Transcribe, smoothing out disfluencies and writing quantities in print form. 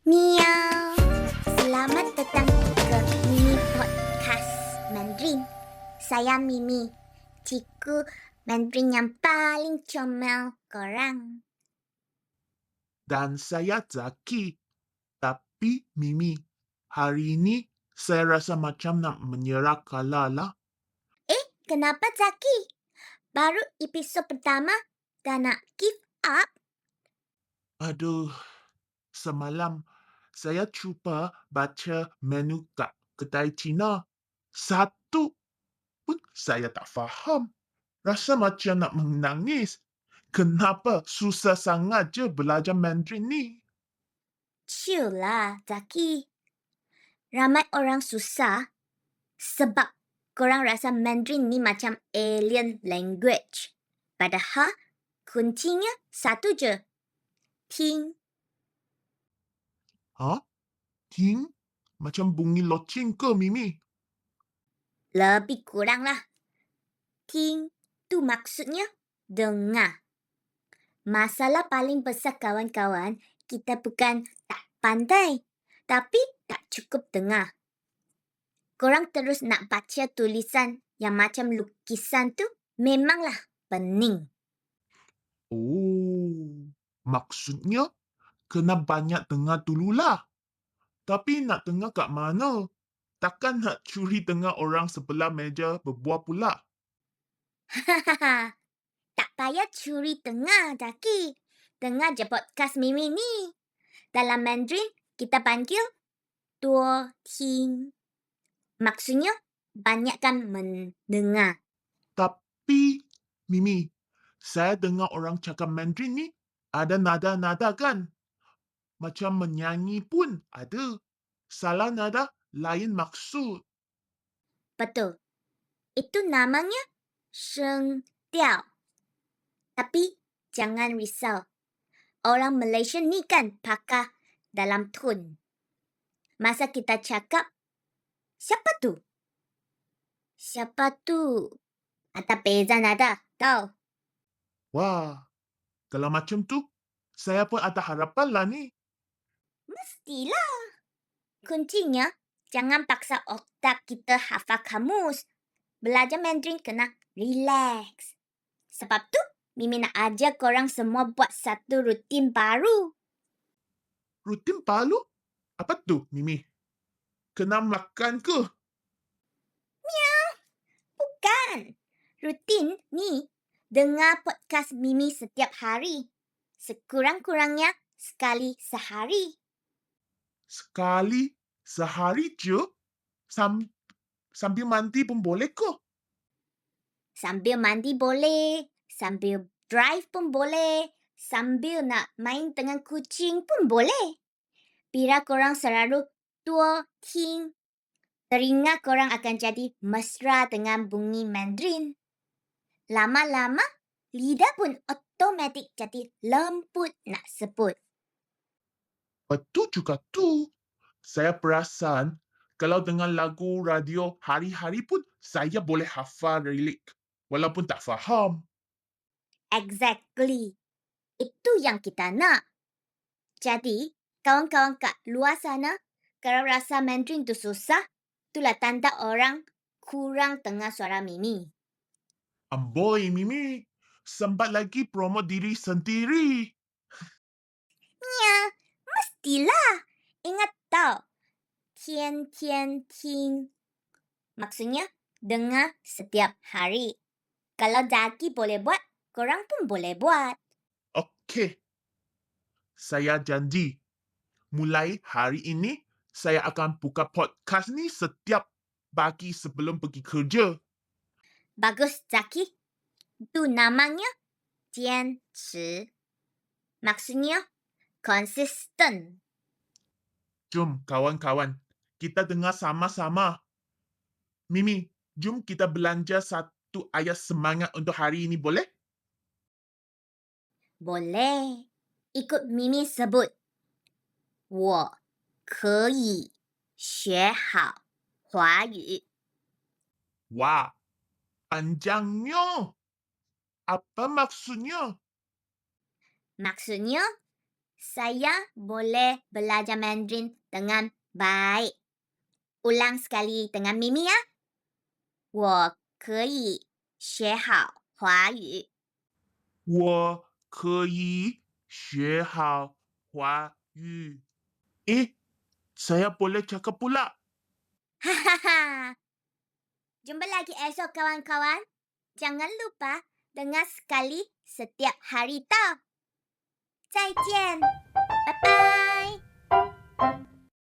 Miau. Selamat datang ke Mimi Podcast Mandarin. Saya Mimi, cikgu Mandarin yang paling comel korang. Dan saya Zaki. Tapi Mimi, hari ini saya rasa macam nak menyerah kalah lah. Kenapa Zaki? Baru episod pertama dah nak give up? Aduh, semalam saya cuba baca menu kat kedai Cina. Satu pun saya tak faham. Rasa macam nak menangis. Kenapa susah sangat je belajar Mandarin ni? Chill lah Zaki. Ramai orang susah sebab korang rasa Mandarin ni macam alien language. Padahal kuncinya satu je. Ting. Ha? Ting? Macam bunyi loceng ke, Mimi? Lebih kurang lah. Ting tu maksudnya dengar. Masalah paling besar kawan-kawan, kita bukan tak pandai, tapi tak cukup dengar. Korang terus nak baca tulisan yang macam lukisan tu memanglah pening. Oh, maksudnya kena banyak dengar dululah. Tapi nak dengar kat mana? Takkan nak curi dengar orang sebelah meja berbual pula? Hahaha. Tak payah curi dengar, Zaki. Dengar je podcast Mimi ni. Dalam Mandarin, kita panggil duo ting. Maksudnya, banyakkan mendengar. Tapi, Mimi, saya dengar orang cakap Mandarin ni ada nada-nada kan? Macam menyanyi pun ada. Salah nada, lain maksud. Betul. Itu namanya sheng diao. Tapi jangan risau. Orang Malaysia ni kan pakar dalam tone. Masa kita cakap, siapa tu? Siapa tu? Ada beza nada, tahu? Wah, kalau macam tu, saya pun ada harapan lah ni. Mestilah. Kuncinya, jangan paksa otak kita hafal kamus. Belajar Mandarin kena relax. Sebab tu, Mimi nak ajar korang semua buat satu rutin baru. Rutin palu? Apa tu, Mimi? Kena makan ke? Bukan. Rutin ni dengar podcast Mimi setiap hari. Sekurang-kurangnya sekali sehari. Sekali sehari je? Sambil mandi pun boleh ke? Sambil mandi boleh, sambil drive pun boleh, sambil nak main dengan kucing pun boleh. Bila korang selalu tua ting, telinga korang akan jadi mesra dengan bunyi Mandarin. Lama-lama, lidah pun automatik jadi lembut nak sebut. Betul juga tu. Saya perasan kalau dengar lagu radio hari-hari pun saya boleh hafal lirik walaupun tak faham. Exactly. Itu yang kita nak. Jadi, kawan-kawan kat luar sana, kalau rasa Mandarin tu susah, itulah tanda orang kurang dengar suara Mimi. Amboi, Mimi. Sempat lagi promo diri sendiri. Ya, mestilah. Ingat tau, tian tian ting. Maksudnya, dengar setiap hari. Kalau Zaki boleh buat, korang pun boleh buat. Okey. Saya janji. Mulai hari ini, saya akan buka podcast ni setiap pagi sebelum pergi kerja. Bagus, Zaki. Itu namanya Jian Ci. Maksudnya, konsisten. Jom, kawan-kawan. Kita dengar sama-sama. Mimi, jom kita belanja satu ayat semangat untuk hari ini, boleh? Boleh. Ikut Mimi sebut. 我可以学好华语。 Wah, panjangnya. Apa maksudnya? Maksudnya, Saya boleh belajar Mandarin dengan baik. Ulang sekali dengan Mimi ya. 我可以学好华语。我可以学好华语。saya boleh cakap pula. Hahaha. Jumpa lagi esok kawan-kawan. Jangan lupa dengar sekali setiap hari tau. 再见，拜拜。